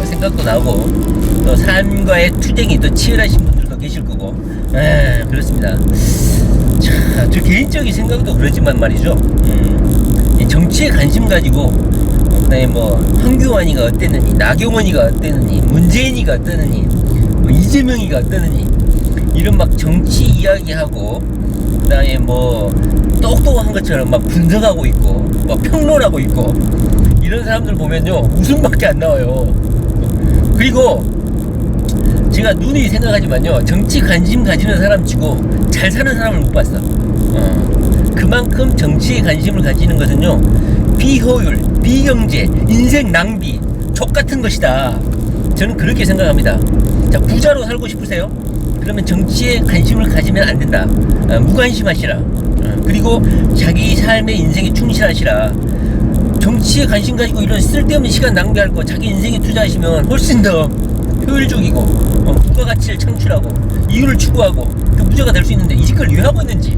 생각도 나고 또 삶과의 투쟁이 또 치열하신 분들도 계실 거고 그렇습니다. 자, 저 개인적인 생각도 그렇지만 말이죠. 이 정치에 관심 가지고 그다음에 뭐 황교안이가 어땠느니, 나경원이가 어땠느니, 문재인이가 어땠느니, 뭐 이재명이가 어땠느니 이런 막 정치 이야기하고 그다음에 뭐 똑똑한 것처럼 막 분석하고 있고 막 평론하고 있고 이런 사람들 보면요 웃음밖에 안 나와요. 그리고 제가 누누이 생각하지만요 정치 관심 가지는 사람 치고 잘 사는 사람을 못 봤어. 그만큼 정치에 관심을 가지는 것은요 비효율, 비경제, 인생 낭비, 족같은 것이다. 저는 그렇게 생각합니다. 자, 부자로 살고 싶으세요? 그러면 정치에 관심을 가지면 안 된다. 무관심하시라. 그리고 자기 삶의 인생에 충실하시라. 정치에 관심 가지고 이런 쓸데없는 시간 낭비할 거 자기 인생에 투자하시면 훨씬 더 효율적이고 부가가치를 창출하고 이유를 추구하고 그 부자가 될 수 있는데 이 짓걸 왜 하고 있는지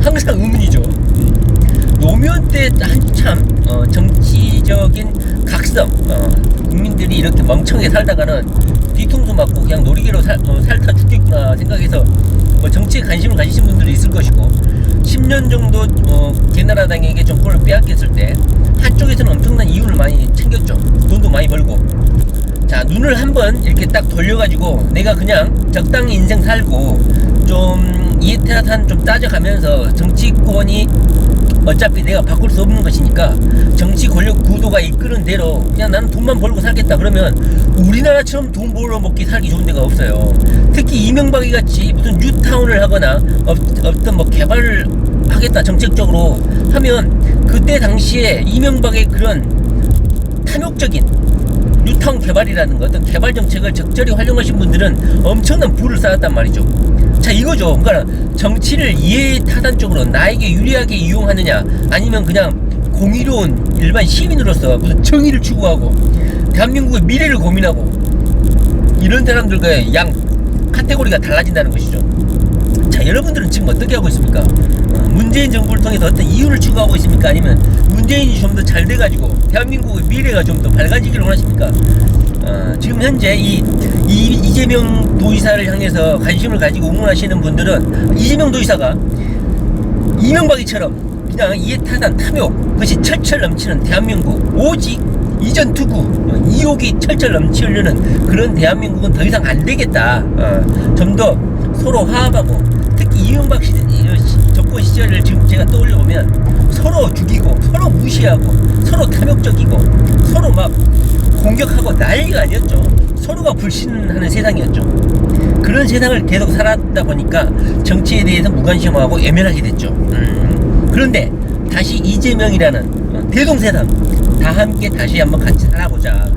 항상 의문이죠. 노무현 때 한참 정치적인 각성 국민들이 이렇게 멍청하게 살다가는 뒤통수 맞고 그냥 놀이개로 살다 죽겠구나 생각해서 정치에 관심을 가지신 분들이 있을 것이고 10년 정도 개나라당에게 정권을 빼앗겼을 때 한쪽에서는 엄청난 이윤을 많이 챙겼죠. 돈도 많이 벌고. 자, 눈을 한번 이렇게 딱 돌려가지고 내가 그냥 적당히 인생 살고 좀 이해타산 좀 따져가면서 정치권이 어차피 내가 바꿀 수 없는 것이니까 정치 권력 구도가 이끄는 대로 그냥 나는 돈만 벌고 살겠다 그러면 우리나라처럼 돈 벌어먹기 살기 좋은 데가 없어요. 특히 이명박이 같이 무슨 뉴타운을 하거나 어떤 뭐 개발을 하겠다 정책적으로 하면 그때 당시에 이명박의 그런 탐욕적인 뉴타운 개발이라는 것, 어떤 개발 정책을 적절히 활용하신 분들은 엄청난 부를 쌓았단 말이죠. 자, 이거죠. 그러니까 정치를 이해타산적으로 나에게 유리하게 이용하느냐 아니면 그냥 공의로운 일반 시민으로서 무슨 정의를 추구하고 대한민국의 미래를 고민하고 이런 사람들과의 양 카테고리가 달라진다는 것이죠. 자, 여러분들은 지금 어떻게 하고 있습니까? 문재인 정부를 통해서 어떤 이유를 추구하고 있습니까? 아니면 문재인이 좀 더 잘 돼가지고 대한민국의 미래가 좀 더 밝아지기를 원하십니까? 지금 현재 이재명 도지사를 향해서 관심을 가지고 응원하시는 분들은 이재명 도지사가 이명박이처럼 그냥 이해타산 탐욕 그것이 철철 넘치는 대한민국 오직 이전 투구 이욕이 철철 넘치려는 그런 대한민국은 더 이상 안 되겠다. 좀 더 서로 화합하고 특히 이명박 정권 시절을 지금 제가 떠올려보면 서로 죽이고 서로 무시하고 서로 탐욕적이고 서로 막 공격하고 난리가 아니었죠. 서로가 불신하는 세상이었죠. 그런 세상을 계속 살았다 보니까 정치에 대해서 무관심하고 애매하게 됐죠. 그런데 다시 이재명이라는 대동세상 다 함께 다시 한번 같이 살아보자,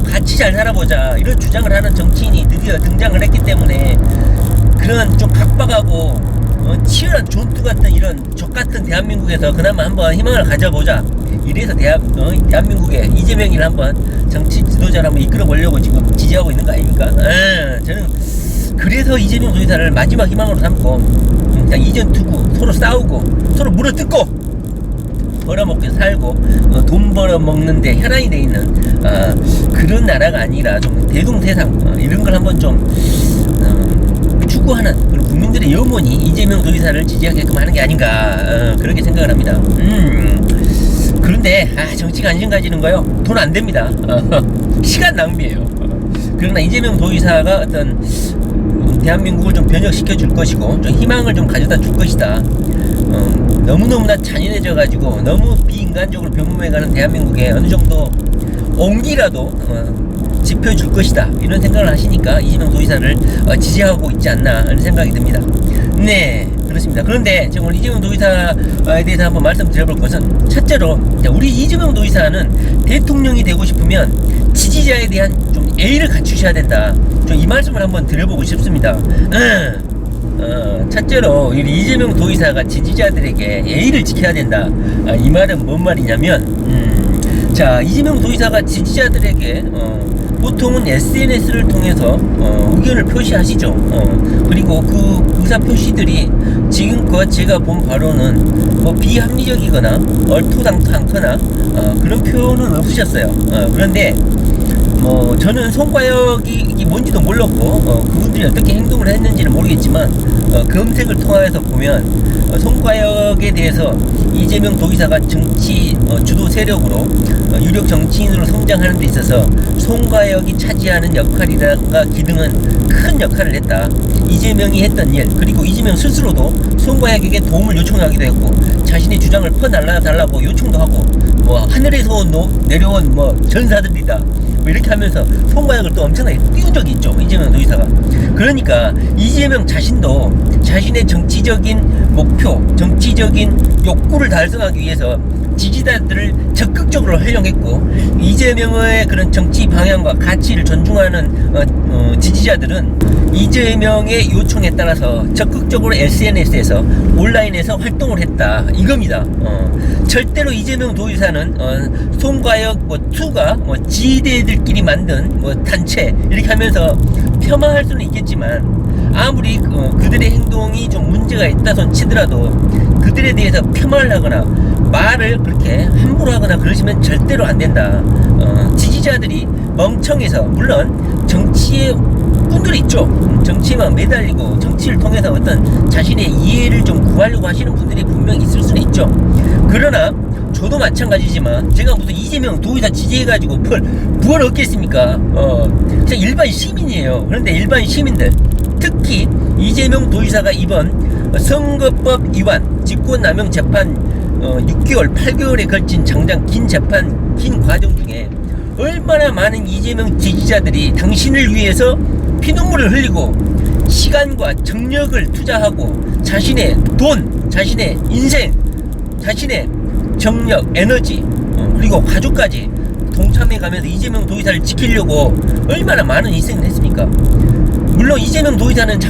같이 잘 살아보자 이런 주장을 하는 정치인이 드디어 등장을 했기 때문에 그런 좀 각박하고 치열한 존투 같은 이런 적 같은 대한민국에서 그나마 한번 희망을 가져보자. 이래서 대한민국의 이재명이를 한번 정치 지도자를 한번 이끌어 보려고 지금 지지하고 있는 거 아닙니까? 저는 그래서 이재명 도지사를 마지막 희망으로 삼고 이전 투구 서로 싸우고 서로 물어뜯고 벌어먹게 살고 돈 벌어먹는데 혈안이 돼 있는 그런 나라가 아니라 좀 대동세상 이런 걸 한번 좀 추구하는 그리고 국민들의 영혼이 이재명 도지사를 지지하게끔 하는 게 아닌가 그렇게 생각을 합니다. 그런데 정치 관심 가지는 거요 돈 안 됩니다. 시간 낭비예요. 그러나 이재명 도의사가 어떤 대한민국을 좀 변혁시켜 줄 것이고 좀 희망을 좀 가져다 줄 것이다. 너무너무나 잔인해져 가지고 너무 비인간적으로 변모해가는 대한민국에 어느 정도 온기라도 지펴줄 것이다, 이런 생각을 하시니까 이재명 도의사를 지지하고 있지 않나 하는 생각이 듭니다. 네, 그렇습니다. 그런데 제가 오늘 이재명 도의사에 대해서 한번 말씀드려볼 것은, 첫째로 우리 이재명 도의사는 대통령이 되고 싶으면 지지자에 대한 좀 예의를 갖추셔야 된다, 좀 이 말씀을 한번 드려보고 싶습니다. 첫째로 우리 이재명 도의사가 지지자들에게 예의를 지켜야 된다. 이 말은 뭔 말이냐면, 자, 이재명 도의사가 지지자들에게 보통은 SNS를 통해서 의견을 표시하시죠. 그리고 그 의사 표시들이 지금껏 제가 본 바로는 뭐 비합리적이거나 얼토당토않거나 그런 표현은 없으셨어요. 그런데 뭐 저는 송과혁이 뭔지도 몰랐고 그분들이 어떻게 행동을 했는지는 모르겠지만 검색을 통해서 보면 송과혁에 대해서 이재명 도의사가 정치 주도 세력으로 유력 정치인으로 성장하는 데 있어서 송과혁이 차지하는 역할이라가 기능은 큰 역할을 했다. 이재명이 했던 일, 그리고 이재명 스스로도 송과혁에게 도움을 요청하기도 했고 자신의 주장을 퍼날라달라고 요청도 하고 뭐 하늘에서 내려온 뭐 전사들이다 이렇게 하면서 송과혁을 또 엄청나게 띄운 적이 있죠, 이재명 도의사가. 그러니까 이재명 자신도 자신의 정치적인 목표, 정치적인 욕구를 달성하기 위해서 지지자들을 적극적으로 활용했고, 이재명의 그런 정치 방향과 가치를 존중하는 지지자들은 이재명의 요청에 따라서 적극적으로 SNS에서 온라인에서 활동을 했다, 이겁니다. 절대로 이재명 도의사는 송과혁 투가 지대들끼리 만든 단체 이렇게 하면서 폄하할 수는 있겠지만, 아무리 그들의 행동이 좀 문제가 있다 손 치더라도 그들에 대해서 폄하를 하거나 말을 그렇게 함부로 하거나 그러시면 절대로 안 된다. 지지자들이 멍청해서, 물론 정치에 분들이 있죠. 정치에만 매달리고 정치를 통해서 어떤 자신의 이해를 좀 구하려고 하시는 분들이 분명히 있을 수는 있죠. 그러나 저도 마찬가지지만 제가 무슨 이재명 도의사 지지해가지고 뭘 얻겠습니까? 그냥 일반 시민이에요. 그런데 일반 시민들, 특히 이재명 도의사가 이번 선거법 위반 직권남용 재판 6개월 8개월에 걸친 장장 긴 과정 중에 얼마나 많은 이재명 지지자들이 당신을 위해서 피눈물을 흘리고 시간과 정력을 투자하고 자신의 돈, 자신의 인생, 자신의 정력, 에너지, 그리고 가족까지 동참해가면서 이재명 도의사를 지키려고 얼마나 많은 희생을 했습니까? 물론 이재명 도의사는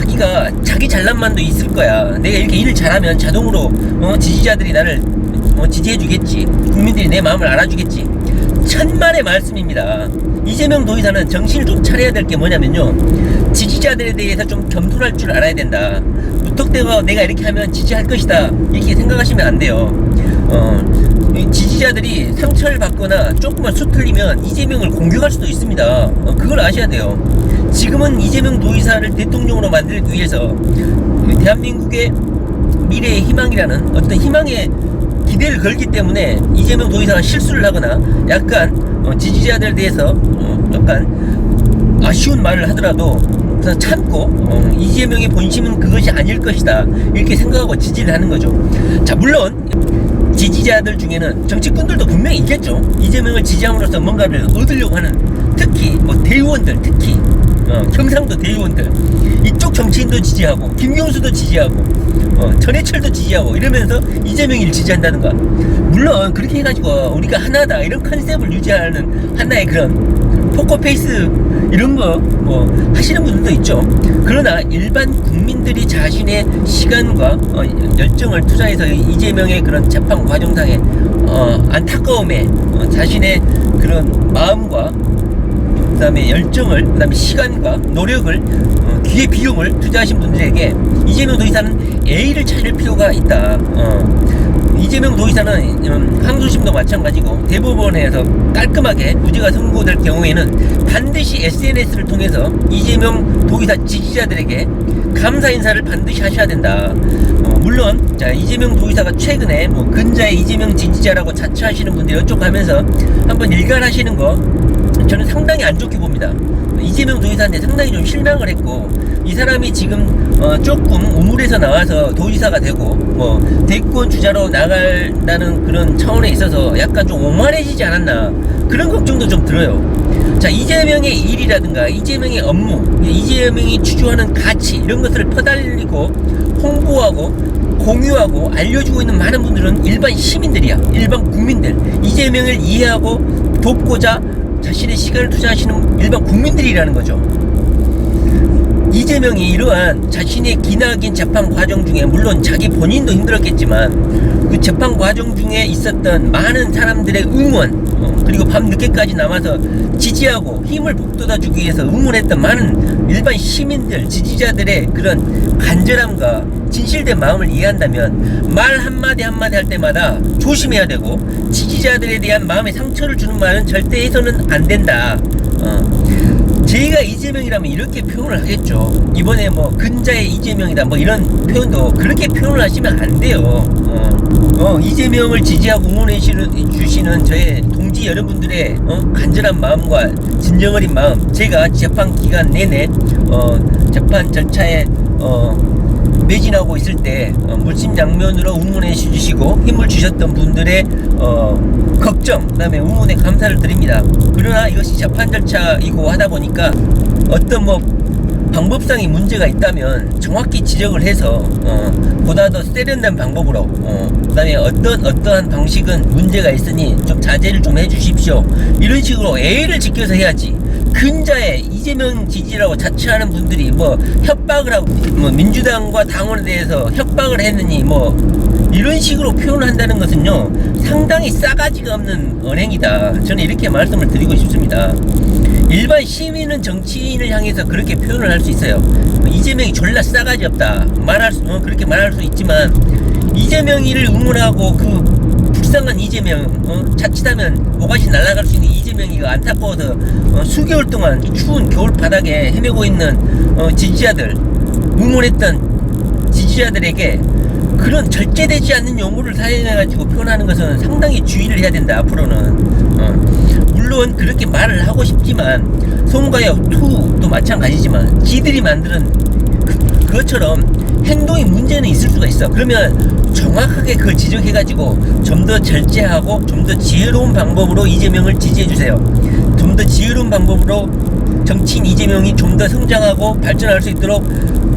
자기 잘난만도 있을 거야. 내가 이렇게 일을 잘하면 자동으로 지지자들이 나를 지지해주겠지, 국민들이 내 마음을 알아주겠지. 천만의 말씀입니다. 이재명 도의사는 정신을 좀 차려야 될 게 뭐냐면요, 지지자들에 대해서 좀 겸손할 줄 알아야 된다. 무턱대고 내가 이렇게 하면 지지할 것이다 이렇게 생각하시면 안 돼요. 지지자들이 상처를 받거나 조금만 수틀리면 이재명을 공격할 수도 있습니다. 그걸 아셔야 돼요. 지금은 이재명 도의사를 대통령으로 만들기 위해서 대한민국의 미래의 희망이라는 어떤 희망의 기대를 걸기 때문에 이재명 도의사가 실수를 하거나 약간 지지자들에 대해서 약간 아쉬운 말을 하더라도 그냥 참고 이재명의 본심은 그것이 아닐 것이다 이렇게 생각하고 지지를 하는 거죠. 자, 물론 지지자들 중에는 정치꾼들도 분명히 있겠죠. 이재명을 지지함으로써 뭔가를 얻으려고 하는, 특히 대의원들, 특히 경상도 대의원들, 이쪽 정치인도 지지하고 김경수도 지지하고 전해철도 지지하고 이러면서 이재명을 지지한다는가. 물론 그렇게 해가지고 우리가 하나다 이런 컨셉을 유지하는 하나의 그런 포커페이스 이런 거 하시는 분들도 있죠. 그러나 일반 국민들이 자신의 시간과 열정을 투자해서 이재명의 그런 재판 과정상의 안타까움에 자신의 그런 마음과 그 다음에 열정을, 그 다음에 시간과 노력을, 기회 비용을 투자하신 분들에게 이재명 도의사는 예의를 차릴 필요가 있다. 이재명 도의사는 항소심도 마찬가지고 대법원에서 깔끔하게 무죄가 선고될 경우에는 반드시 SNS를 통해서 이재명 도의사 지지자들에게 감사 인사를 반드시 하셔야 된다. 물론 자, 이재명 도의사가 최근에 근자의 이재명 지지자라고 자처하시는 분들이 어쩌고 하면서 한번 일갈하시는 거 저는 상당히 안 좋게 봅니다. 이재명 도지사한테 상당히 좀 실망을 했고, 이 사람이 지금 조금 우물에서 나와서 도지사가 되고 뭐 대권 주자로 나간다는 그런 차원에 있어서 약간 좀 오만해지지 않았나, 그런 걱정도 좀 들어요. 자, 이재명의 일이라든가 이재명의 업무, 이재명이 추구하는 가치, 이런 것들을 퍼달리고 홍보하고 공유하고 알려주고 있는 많은 분들은 일반 시민들이야. 일반 국민들, 이재명을 이해하고 돕고자 자신의 시간을 투자하시는 일반 국민들이라는 거죠. 이재명이 이러한 자신의 기나긴 재판 과정 중에, 물론 자기 본인도 힘들었겠지만 그 재판 과정 중에 있었던 많은 사람들의 응원, 그리고 밤 늦게까지 남아서 지지하고 힘을 북돋아주기 위해서 응원했던 많은 일반 시민들, 지지자들의 그런 간절함과 진실된 마음을 이해한다면 말 한마디 한마디 할 때마다 조심해야 되고, 지지자들에 대한 마음의 상처를 주는 말은 절대 해서는 안 된다. 제가 이재명이라면 이렇게 표현을 하겠죠. 이번에 뭐 근자의 이재명이다 뭐 이런 표현도 그렇게 표현을 하시면 안 돼요. 이재명을 지지하고 응원해 주시는 저의 동지 여러분들의 간절한 마음과 진정 어린 마음, 제가 재판 기간 내내 재판 절차에 매진하고 있을 때 물심양면으로 응원해 주시고 힘을 주셨던 분들의 걱정, 그 다음에 응원에 감사를 드립니다. 그러나 이것이 재판 절차이고 하다 보니까 어떤 뭐 방법상의 문제가 있다면 정확히 지적을 해서 보다 더 세련된 방법으로, 그 다음에 어떠한 방식은 문제가 있으니 좀 자제를 좀 해주십시오, 이런 식으로 예의를 지켜서 해야지. 근자에 이재명 지지라고 자처하는 분들이 뭐 협박을 하고, 뭐 민주당과 당원에 대해서 협박을 했느니 뭐 이런 식으로 표현을 한다는 것은요, 상당히 싸가지가 없는 언행이다. 저는 이렇게 말씀을 드리고 싶습니다. 일반 시민은 정치인을 향해서 그렇게 표현을 할 수 있어요. 이재명이 졸라 싸가지 없다 그렇게 말할 수 있지만, 이재명이를 응원하고 그 불쌍한 이재명, 자칫하면 오가시 날아갈 수 있는 이재명이가 안타까워서 수개월 동안 추운 겨울 바닥에 헤매고 있는 지지자들, 응원했던 지지자들에게 그런 절제되지 않는 용어를 사용해가지고 표현하는 것은 상당히 주의를 해야 된다. 앞으로는 물론 그렇게 말을 하고 싶지만, 송가역 2도 마찬가지지만 지들이 만드는 그것처럼 행동이 문제는 있을 수가 있어. 그러면 정확하게 그걸 지적해가지고 좀 더 절제하고 좀 더 지혜로운 방법으로 이재명을 지지해주세요. 좀 더 지혜로운 방법으로 정치인 이재명이 좀 더 성장하고 발전할 수 있도록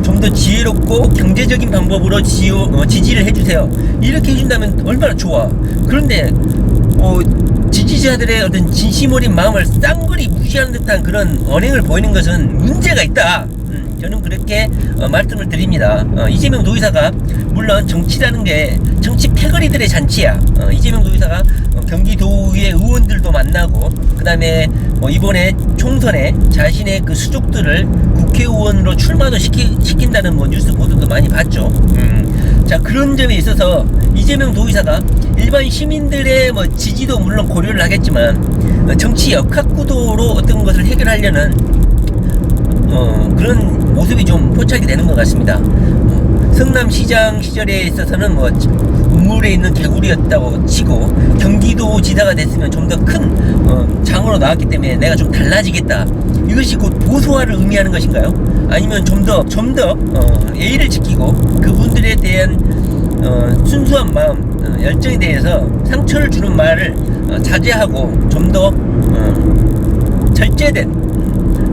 좀 더 지혜롭고 경제적인 방법으로 지지를 해주세요. 이렇게 해준다면 얼마나 좋아. 그런데 지지자들의 어떤 진심 어린 마음을 쌍거리 무시하는 듯한 그런 언행을 보이는 것은 문제가 있다. 저는 그렇게 말씀을 드립니다. 이재명 도지사가 물론 정치라는 게 정치 패거리들의 잔치야. 이재명 도지사가 경기도의 의원들도 만나고, 그 다음에 이번에 총선에 자신의 그 수족들을 국회의원으로 출마도 시킨다는 뉴스 보도도 많이 봤죠. 자, 그런 점에 있어서 이재명 도지사가 일반 시민들의 지지도 물론 고려를 하겠지만, 정치 역학구도로 어떤 것을 해결하려는 그런 모습이 좀 포착이 되는 것 같습니다. 성남시장 시절에 있어서는 우물에 있는 개구리였다고 치고, 경기도 지사가 됐으면 좀 더 큰 장으로 나왔기 때문에 내가 좀 달라지겠다, 이것이 곧 보수화를 의미하는 것인가요? 아니면 좀 더 예의를 지키고 그분들에 대한 순수한 마음, 열정에 대해서 상처를 주는 말을 자제하고 좀 더 절제된,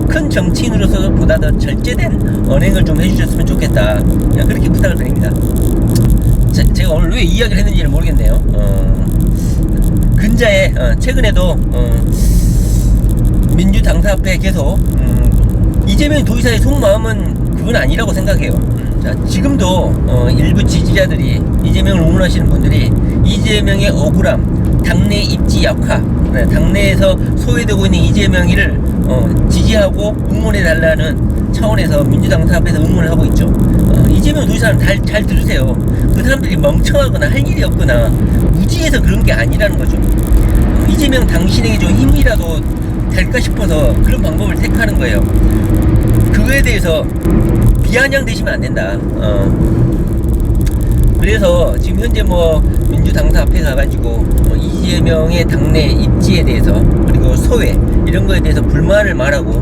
큰 정치인으로서 보다 더 절제된 언행을 좀 해주셨으면 좋겠다, 그렇게 부탁을 드립니다. 제가 오늘 왜 이야기를 했는지는 모르겠네요. 근자에 최근에도 민주당사협회 계속 이재명 도지사의 속마음은 그건 아니라고 생각해요. 자, 지금도 일부 지지자들이, 이재명을 응원하시는 분들이 이재명의 억울함, 당내 입지 약화, 당내에서 소외되고 있는 이재명이를 지지하고 응원해달라는 차원에서 민주당 사업에서 응원을 하고 있죠. 이재명 도지사는 잘 들으세요. 그 사람들이 멍청하거나 할 일이 없거나 무지해서 그런 게 아니라는 거죠. 이재명 당신에게 좀 힘이라도 될까 싶어서 그런 방법을 택하는 거예요. 그거에 대해서 비아냥되시면 안 된다. 그래서 지금 현재 민주당사 앞에 가가지고 이재명의 당내 입지에 대해서, 그리고 소외 이런 거에 대해서 불만을 말하고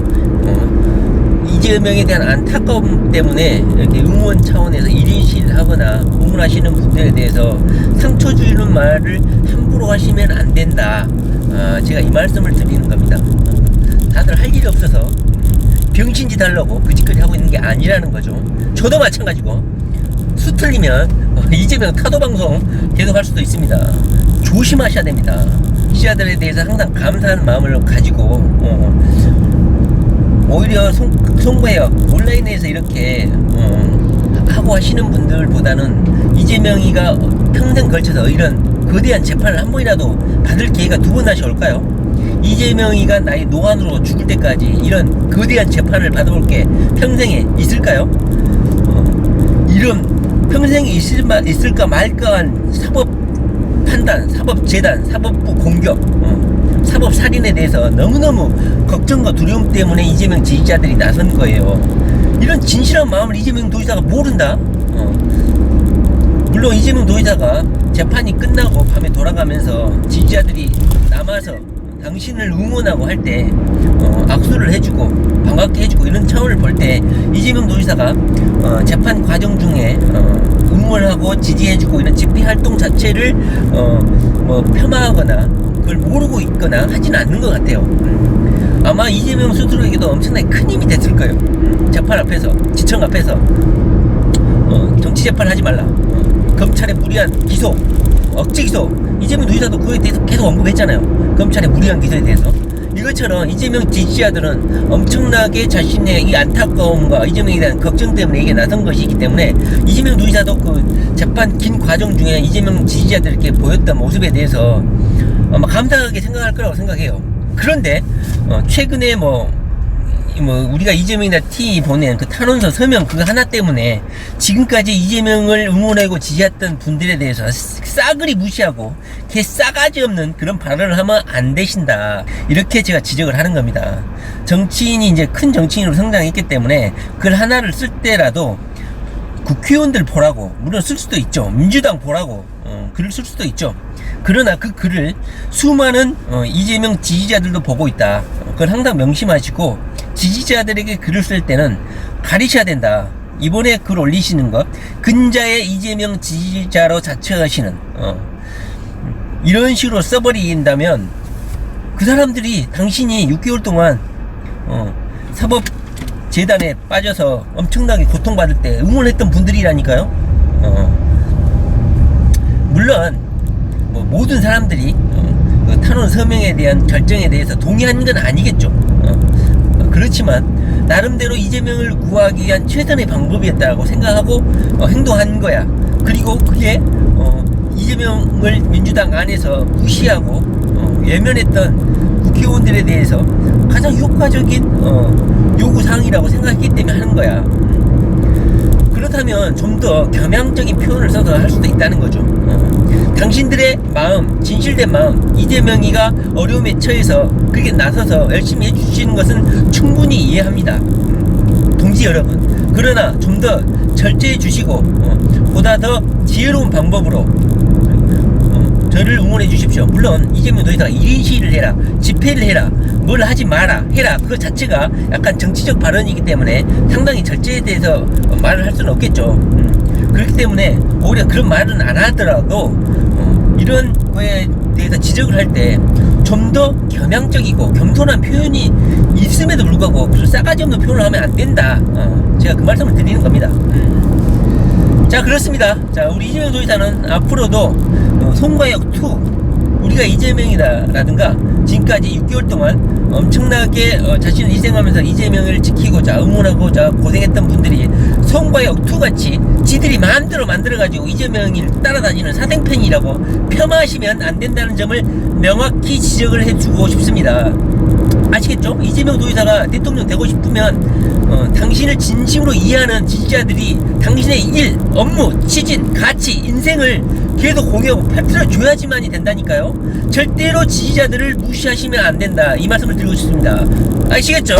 이재명에 대한 안타까움 때문에 이렇게 응원 차원에서 1인시를 하거나 응원하시는 분들에 대해서 상처 주는 말을 함부로 하시면 안 된다. 제가 이 말씀을 드리는 겁니다. 다들 할 일이 없어서 병신짓 하려고 그짓거리 하고 있는 게 아니라는 거죠. 저도 마찬가지고 수 틀리면 이재명 타도 방송 계속 할 수도 있습니다. 조심하셔야 됩니다. 시야들에 대해서 항상 감사하는 마음을 가지고 오히려 송구해요. 온라인에서 이렇게 하고 하시는 분들보다는 이재명이가 평생 걸쳐서 이런 거대한 재판을 한 번이라도 받을 기회가 두 번 다시 올까요? 이재명이가 나의 노안으로 죽을 때까지 이런 거대한 재판을 받아볼 게 평생에 있을까요? 이런 평생에 있을까 말까한 사법 판단, 사법재단, 사법부 공격, 사법살인에 대해서 너무너무 걱정과 두려움 때문에 이재명 지지자들이 나선 거예요. 이런 진실한 마음을 이재명 도지사가 모른다? 물론 이재명 도지사가 재판이 끝나고 밤에 돌아가면서 지지자들이 남아서 당신을 응원하고 할 때 악수를 해주고 반갑게 해주고 이런 차원을 볼 때 이재명 도지사가 재판 과정 중에 응원하고 지지해주고 이런 집회 활동 자체를 뭐 폄하하거나 그걸 모르고 있거나 하지는 않는 것 같아요. 아마 이재명 스스로에게도 엄청나게 큰 힘이 됐을 거예요. 재판 앞에서, 지청 앞에서 정치 재판 하지 말라, 검찰의 무리한 기소, 억지 기소. 이재명 도지사도 그에 대해서 계속 언급했잖아요. 검찰의 무리한 기소에 대해서. 이것처럼 이재명 지지자들은 엄청나게 자신의 이 안타까움과 이재명에 대한 걱정 때문에 이게 나선 것이기 때문에 이재명 도지사도 그 재판 긴 과정 중에 이재명 지지자들에게 보였던 모습에 대해서 아마 감사하게 생각할 거라고 생각해요. 그런데 최근에 우리가 이재명이나 T 보낸 그 탄원서 서명 그거 하나 때문에 지금까지 이재명을 응원하고 지지했던 분들에 대해서 싸그리 무시하고 개 싸가지 없는 그런 발언을 하면 안 되신다. 이렇게 제가 지적을 하는 겁니다. 정치인이 이제 큰 정치인으로 성장했기 때문에 글 하나를 쓸 때라도 국회의원들 보라고, 물론 쓸 수도 있죠. 민주당 보라고 글을 쓸 수도 있죠. 그러나 그 글을 수많은 이재명 지지자들도 보고 있다. 그걸 항상 명심하시고 지지자들에게 글을 쓸 때는 가리셔야 된다. 이번에 글 올리시는 것 근자의 이재명 지지자로 자처하시는 이런 식으로 써버린다면 그 사람들이 당신이 6개월 동안 사법재단에 빠져서 엄청나게 고통받을 때 응원했던 분들이라니까요. 물론 모든 사람들이 그 탄원 서명에 대한 결정에 대해서 동의하는 건 아니겠죠. 그렇지만 나름대로 이재명을 구하기 위한 최선의 방법이었다고 생각하고 행동한 거야. 그리고 그게 이재명을 민주당 안에서 무시하고 외면했던 국회의원들에 대해서 가장 효과적인 요구사항이라고 생각했기 때문에 하는 거야. 그렇다면 좀 더 겸양적인 표현을 써서 할 수도 있다는 거죠. 당신들의 마음, 진실된 마음, 이재명이가 어려움에 처해서 그렇게 나서서 열심히 해주시는 것은 충분히 이해합니다. 동지 여러분. 그러나 좀 더 절제해 주시고 보다 더 지혜로운 방법으로 저를 응원해 주십시오. 물론 이재명 도지사가 1인 시위를 해라, 집회를 해라, 뭘 하지 마라 해라, 그 자체가 약간 정치적 발언이기 때문에 상당히 절제에 대해서 말을 할 수는 없겠죠. 그렇기 때문에 오히려 그런 말은 안 하더라도 이런 거에 대해서 지적을 할 때 좀 더 겸양적이고 겸손한 표현이 있음에도 불구하고 그 싸가지 없는 표현을 하면 안 된다. 제가 그 말씀을 드리는 겁니다. 자, 그렇습니다. 자, 우리 이재명 도지사는 앞으로도 송과역2 우리가 이재명이다 라든가 지금까지 6개월 동안 엄청나게 자신을 희생하면서 이재명을 지키고자 응원하고자 고생했던 분들이 송과역2 같이 지들이 마음대로 만들어가지고 이재명을 따라다니는 사생팬이라고 폄하하시면 안 된다는 점을 명확히 지적을 해주고 싶습니다. 아시겠죠? 이재명 도지사가 대통령 되고 싶으면 당신을 진심으로 이해하는 지지자들이 당신의 일, 업무, 취진, 가치, 인생을 계속 공유하고 펼쳐줘야지만이 된다니까요. 절대로 지지자들을 무시하시면 안 된다. 이 말씀을 드리고 싶습니다. 아시겠죠?